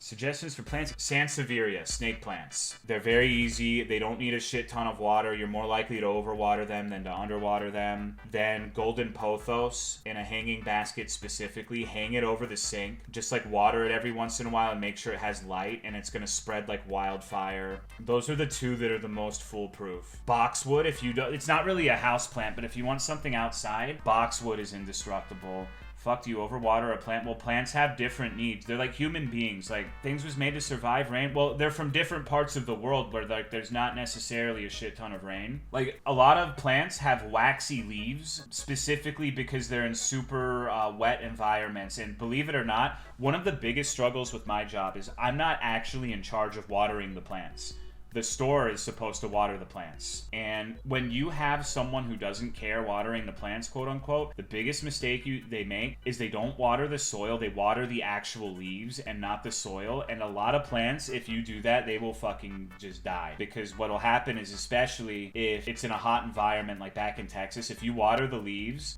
Suggestions for plants. Sansevieria, snake plants. They're very easy. They don't need a shit ton of water. You're more likely to overwater them than to underwater them. Then golden pothos in a hanging basket specifically. Hang it over the sink. Just like water it every once in a while and make sure it has light, and it's gonna spread like wildfire. Those are the two that are the most foolproof. Boxwood, if you do, it's not really a house plant, but if you want something outside, boxwood is indestructible. Fuck, do you overwater a plant? Well, plants have different needs. They're like human beings. Like, things was made to survive rain. Well, they're from different parts of the world where, like, there's not necessarily a shit ton of rain. Like, a lot of plants have waxy leaves, specifically because they're in super wet environments. And believe it or not, one of the biggest struggles with my job is I'm not actually in charge of watering the plants. The store is supposed to water the plants. And when you have someone who doesn't care watering the plants, quote unquote, the biggest mistake they make is they don't water the soil. They water the actual leaves and not the soil. And a lot of plants, if you do that, they will fucking just die. Because what'll happen is, especially if it's in a hot environment like back in Texas, if you water the leaves,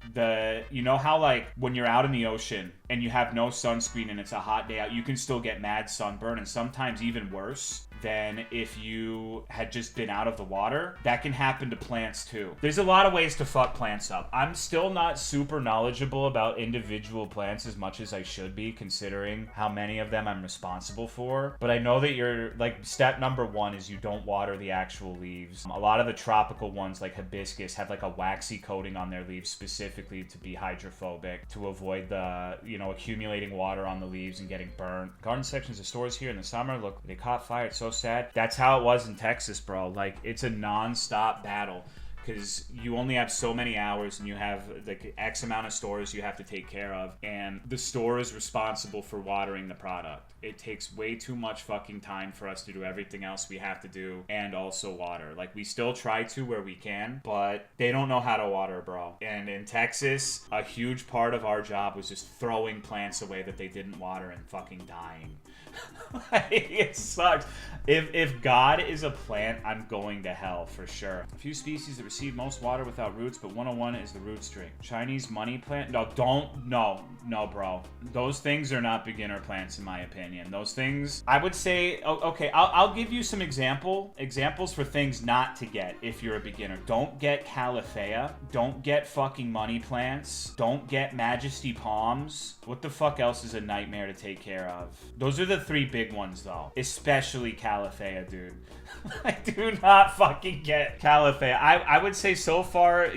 you know how like when you're out in the ocean and you have no sunscreen and it's a hot day out, you can still get mad sunburn, and sometimes even worse than if you had just been out of the water. That can happen to plants too. There's a lot of ways to fuck plants up. I'm still not super knowledgeable about individual plants as much as I should be, considering how many of them I'm responsible for. But I know that you're like, step number one is you don't water the actual leaves. A lot of the tropical ones like hibiscus have like a waxy coating on their leaves specifically to be hydrophobic, to avoid the, accumulating water on the leaves and getting burnt. Garden sections of stores here in the summer, look, they caught fire. It's so sad. That's how it was in Texas, bro. Like, it's a non-stop battle because you only have so many hours and you have like X amount of stores you have to take care of, and the store is responsible for watering the product. It takes way too much fucking time for us to do everything else we have to do and also water. Like, we still try to where we can, but they don't know how to water, bro. And in Texas, a huge part of our job was just throwing plants away that they didn't water and fucking dying. It sucks. If God is a plant, I'm going to hell for sure. A few species that receive most water without roots, but 101 is the root string. Chinese money plant? No, bro. Those things are not beginner plants in my opinion. Those things, I would say, okay, I'll give you some examples for things not to get if you're a beginner. Don't get Califea. Don't get fucking money plants. Don't get Majesty palms. What the fuck else is a nightmare to take care of? Those are the three big ones though. Especially Califea, dude. I do not fucking get Califea. I would say so far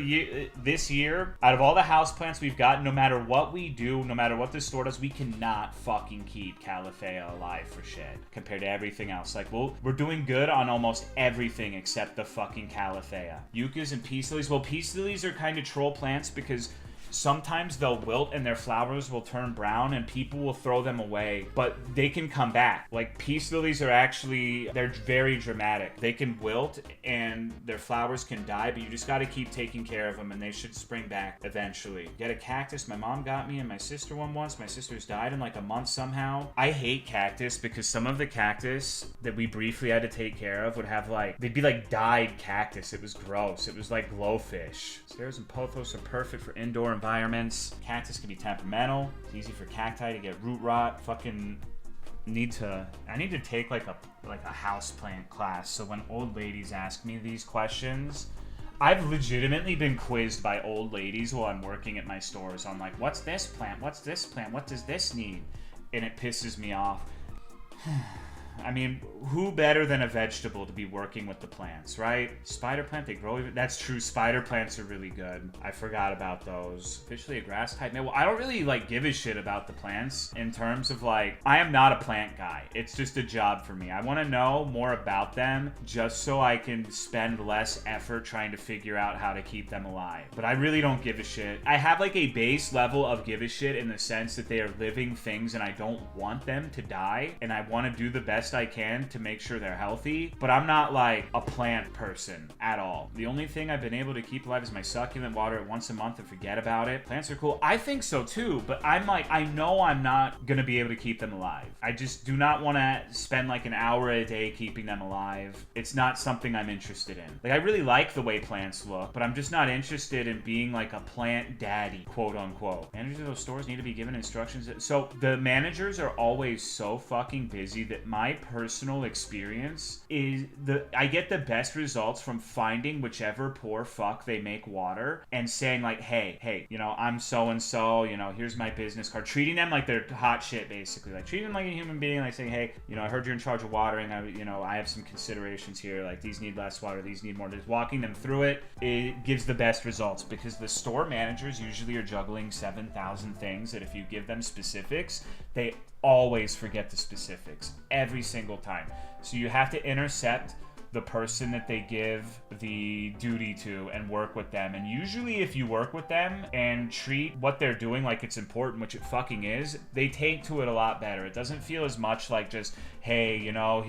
this year, out of all the houseplants we've got, no matter what we do, no matter what the store does, we cannot fucking keep Califea alive for shit compared to everything else. Like, we're doing good on almost everything except the fucking Califea. Yuccas and peace lilies. Well, peace lilies are kind of troll plants because sometimes they'll wilt and their flowers will turn brown and people will throw them away, but they can come back. Like, peace lilies are actually, they're very dramatic. They can wilt and their flowers can die, but you just got to keep taking care of them and they should spring back eventually. Get a cactus. My mom got me and my sister one once. My sister's died in like a month somehow. I hate cactus because some of the cactus that we briefly had to take care of would have like, they'd be like dyed cactus. It was gross. It was like glowfish. Stairs and pothos are perfect for indoor environments. Cactus can be temperamental. It's easy for cacti to get root rot. Fucking I need to take like a houseplant class, so when old ladies ask me these questions, I've legitimately been quizzed by old ladies while I'm working at my stores on like, what's this plant? What's this plant? What does this need? And it pisses me off. I mean, who better than a vegetable to be working with the plants, right? Spider plant, they grow even. That's true. Spider plants are really good. I forgot about those. Officially a grass type. Well, I don't really like give a shit about the plants in terms of like, I am not a plant guy. It's just a job for me. I want to know more about them just so I can spend less effort trying to figure out how to keep them alive. But I really don't give a shit. I have like a base level of give a shit in the sense that they are living things and I don't want them to die. And I want to do the best best I can to make sure they're healthy, but I'm not like a plant person at all. The only thing I've been able to keep alive is my succulent, water it once a month and forget about it. Plants are cool. I think so too, but I'm like, I know I'm not gonna be able to keep them alive. I just do not want to spend like an hour a day keeping them alive. It's not something I'm interested in. Like, I really like the way plants look, but I'm just not interested in being like a plant daddy, quote unquote. Managers of those stores need to be given instructions. So the managers are always so fucking busy that my personal experience is I get the best results from finding whichever poor fuck they make water and saying like, hey, you know, I'm so-and-so, you know, here's my business card. Treating them like they're hot shit, basically. Like, treating them like a human being, like saying, hey, you know, I heard you're in charge of watering. I have some considerations here. Like, these need less water, these need more. Just walking them through it gives the best results, because the store managers usually are juggling 7,000 things that if you give them specifics, they always forget the specifics every single time. So you have to intercept the person that they give the duty to and work with them. And usually if you work with them and treat what they're doing like it's important, which it fucking is, they take to it a lot better. It doesn't feel as much like just, hey, you know,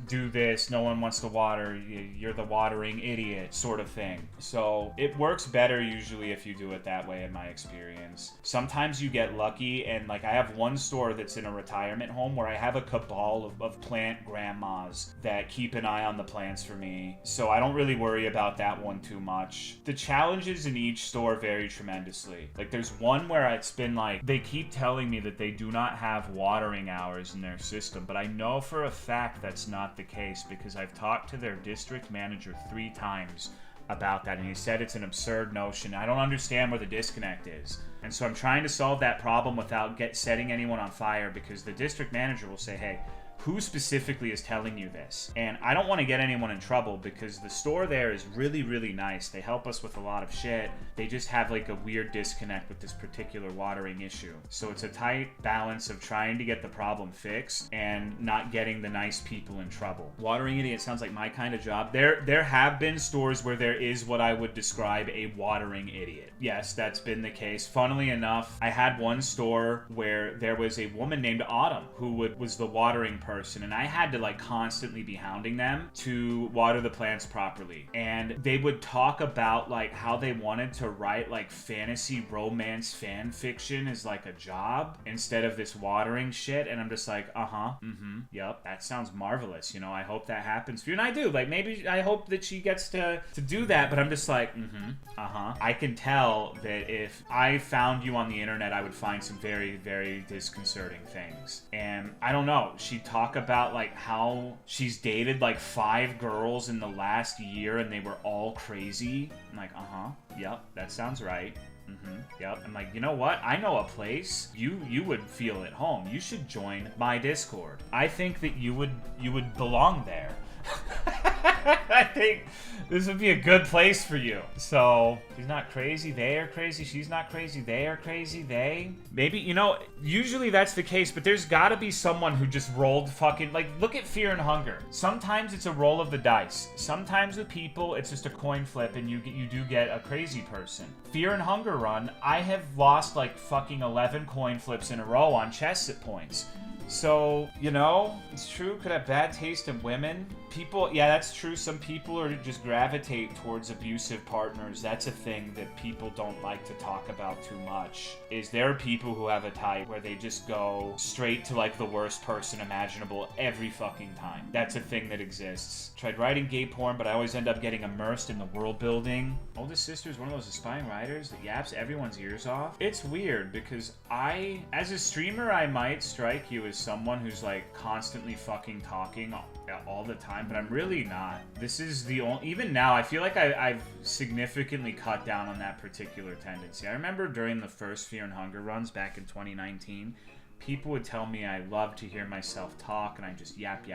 do this, no one wants to water, you're the watering idiot sort of thing. So it works better usually if you do it that way, in my experience. Sometimes you get lucky, and like I have one store that's in a retirement home where I have a cabal of plant grandmas that keep an eye on the plants for me, so I don't really worry about that one too much. The challenges in each store vary tremendously. Like, there's one where it's been like, they keep telling me that they do not have watering hours in their system, but I know for a fact that's not the case, because I've talked to their district manager 3 times about that, and he said it's an absurd notion. I don't understand where the disconnect is. And so I'm trying to solve that problem without setting anyone on fire, because the district manager will say, hey, who specifically is telling you this? And I don't want to get anyone in trouble, because the store there is really, really nice. They help us with a lot of shit. They just have like a weird disconnect with this particular watering issue. So it's a tight balance of trying to get the problem fixed and not getting the nice people in trouble. Watering idiot sounds like my kind of job. There have been stores where there is what I would describe a watering idiot. Yes, that's been the case. Funnily enough, I had one store where there was a woman named Autumn who was the watering person, and I had to like constantly be hounding them to water the plants properly. And they would talk about like how they wanted to write like fantasy romance fan fiction as like a job instead of this watering shit, and I'm just like, yep, that sounds marvelous, you know, I hope that happens for you. And I do, like, maybe I hope that she gets to do that, but I'm just like, I can tell that if I found you on the internet, I would find some very, very disconcerting things. And I don't know, she talk about like how she's dated like 5 girls in the last year and they were all crazy. I'm like, yep, that sounds right. Yep. I'm like, you know what? I know a place you would feel at home. You should join my Discord. I think that you would belong there. I think this would be a good place for you. So, she's not crazy, they are crazy, she's not crazy, they are crazy, maybe, you know, usually that's the case, but there's gotta be someone who just rolled fucking, like, look at Fear and Hunger. Sometimes it's a roll of the dice. Sometimes with people, it's just a coin flip and you do get a crazy person. Fear and Hunger run, I have lost like fucking 11 coin flips in a row on chess at points. So, you know, it's true, could have bad taste in women. People, yeah, that's true. Some people are just gravitate towards abusive partners. That's a thing that people don't like to talk about too much. Is there are people who have a type where they just go straight to like the worst person imaginable every fucking time. That's a thing that exists. Tried writing gay porn, but I always end up getting immersed in the world building. Oldest sister is one of those aspiring writers that yaps everyone's ears off. It's weird because as a streamer, I might strike you as someone who's like constantly fucking talking all the time, but I'm really not. This is the only, even now, I feel like I've significantly cut down on that particular tendency. I remember during the first Fear and Hunger runs back in 2019, people would tell me I love to hear myself talk, and I just yap.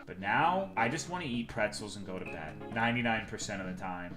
But now, I just want to eat pretzels and go to bed 99% of the time.